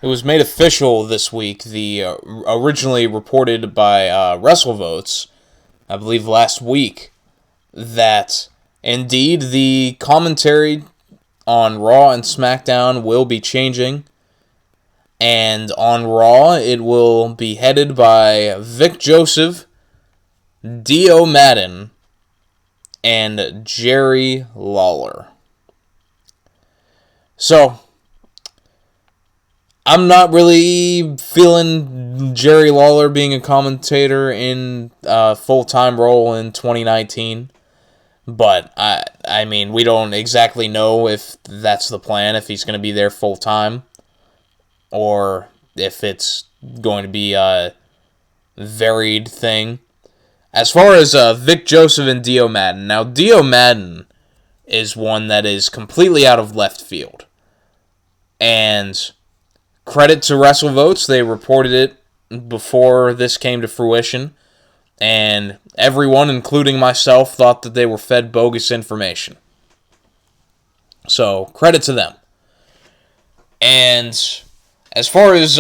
It was made official this week. Originally reported by WrestleVotes, I believe last week, that indeed the commentary on Raw and SmackDown will be changing. And on Raw, it will be headed by Vic Joseph, Dio Maddin, and Jerry Lawler. So, I'm not really feeling Jerry Lawler being a commentator in a full-time role in 2019. But, I mean, we don't exactly know if that's the plan, if he's going to be there full-time, or if it's going to be a varied thing. As far as Vic Joseph and Dio Maddin, now Dio Maddin is one that is completely out of left field. And credit to WrestleVotes, they reported it before this came to fruition. And everyone, including myself, thought that they were fed bogus information. So, credit to them. And as far as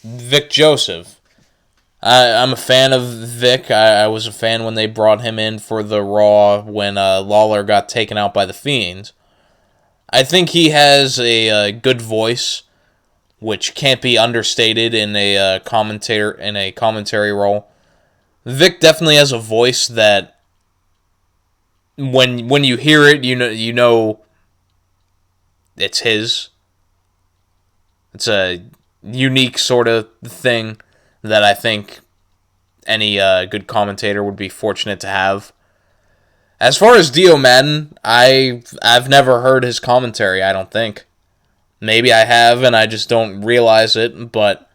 Vic Joseph, I'm a fan of Vic. I was a fan when they brought him in for the Raw when Lawler got taken out by The Fiend. I think he has a good voice, which can't be understated in a commentary role. Vic definitely has a voice that when you hear it, you know it's his. It's a unique sort of thing that I think any good commentator would be fortunate to have. As far as Dio Maddin, I've never heard his commentary, I don't think. Maybe I have and I just don't realize it, but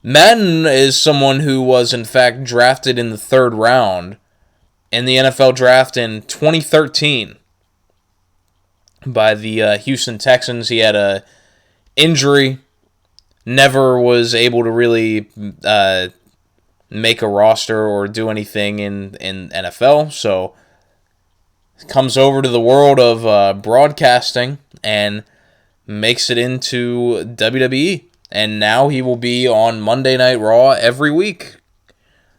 Maddin is someone who was in fact drafted in the 3rd round in the NFL draft in 2013 by the Houston Texans. He had a injury, never was able to really make a roster or do anything in NFL, so comes over to the world of broadcasting and makes it into WWE. And now he will be on Monday Night Raw every week.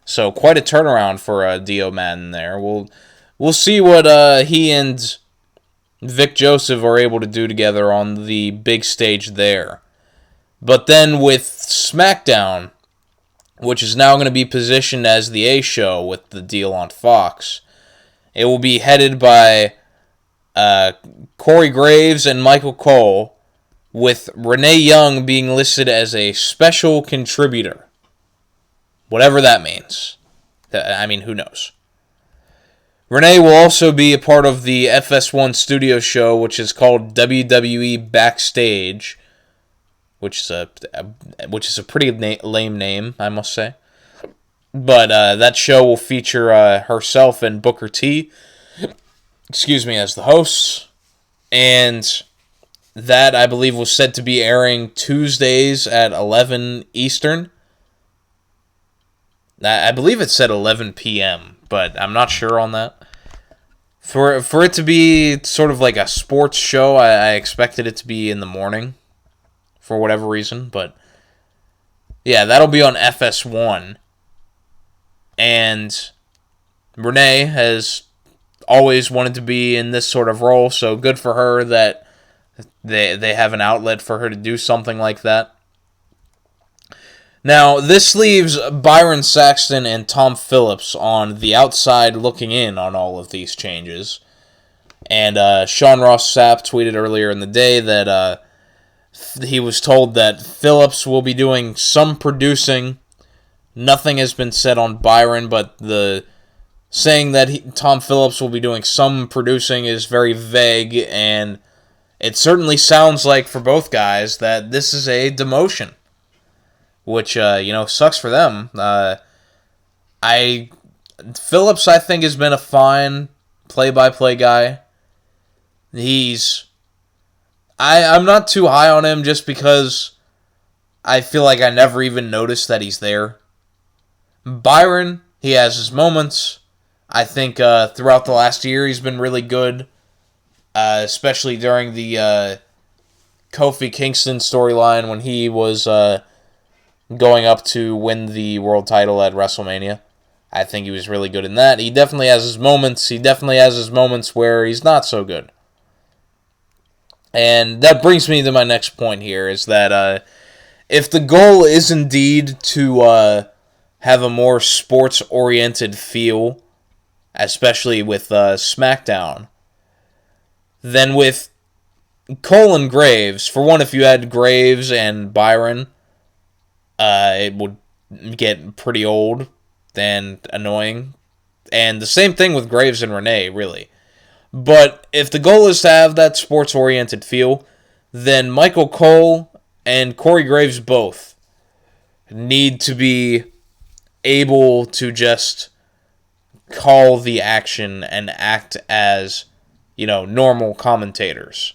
So quite a turnaround for Dio Maddin there. We'll see what he and Vic Joseph are able to do together on the big stage there. But then with SmackDown, which is now going to be positioned as the A show with the deal on Fox, it will be headed by Corey Graves and Michael Cole, with Renee Young being listed as a special contributor. Whatever that means. I mean, who knows? Renee will also be a part of the FS1 Studio Show, which is called WWE Backstage, which is a pretty lame name, I must say. But that show will feature herself and Booker T, as the hosts. And that, I believe, was said to be airing Tuesdays at 11 Eastern. I believe it said 11 p.m., but I'm not sure on that. For it to be sort of like a sports show, I expected it to be in the morning, for whatever reason. But yeah, that'll be on FS1. And Renee has always wanted to be in this sort of role, so good for her that they have an outlet for her to do something like that. Now, this leaves Byron Saxton and Tom Phillips on the outside looking in on all of these changes. And Sean Ross Sapp tweeted earlier in the day that he was told that Phillips will be doing some producing. Nothing has been said on Byron, but the saying that Tom Phillips will be doing some producing is very vague, and it certainly sounds like for both guys that this is a demotion, which sucks for them. Phillips, I think, has been a fine play-by-play guy. I'm not too high on him just because I feel like I never even noticed that he's there. Byron, he has his moments. I think throughout the last year he's been really good, especially during the Kofi Kingston storyline when he was going up to win the world title at WrestleMania. I think he was really good in that. He definitely has his moments. He definitely has his moments where he's not so good. And that brings me to my next point here, is that if the goal is indeed to have a more sports-oriented feel, especially with SmackDown, then with Cole and Graves, for one, if you had Graves and Byron, it would get pretty old and annoying. And the same thing with Graves and Renee, really. But if the goal is to have that sports-oriented feel, then Michael Cole and Corey Graves both need to be able to just call the action and act as, normal commentators.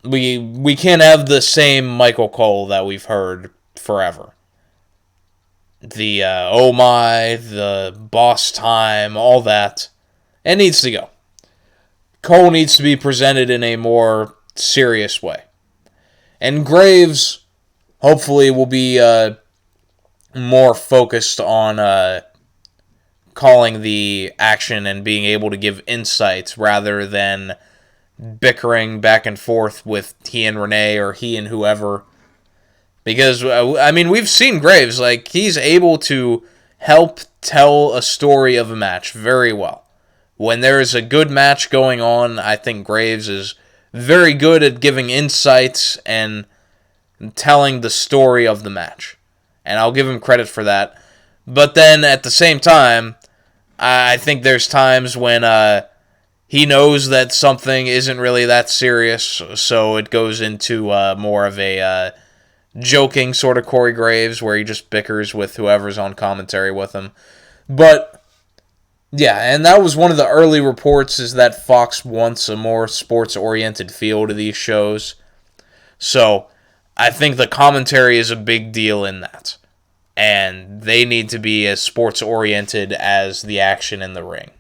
We can't have the same Michael Cole that we've heard forever. The oh my, the boss time, all that. It needs to go. Cole needs to be presented in a more serious way. And Graves, hopefully, will be more focused on calling the action and being able to give insights rather than bickering back and forth with he and Renee or he and whoever. Because, we've seen Graves. He's able to help tell a story of a match very well. When there's a good match going on, I think Graves is very good at giving insights and telling the story of the match. And I'll give him credit for that. But then, at the same time, I think there's times when he knows that something isn't really that serious, so it goes into more of a joking sort of Corey Graves, where he just bickers with whoever's on commentary with him. But yeah, and that was one of the early reports, is that Fox wants a more sports-oriented feel to these shows. So, I think the commentary is a big deal in that. And they need to be as sports-oriented as the action in the ring.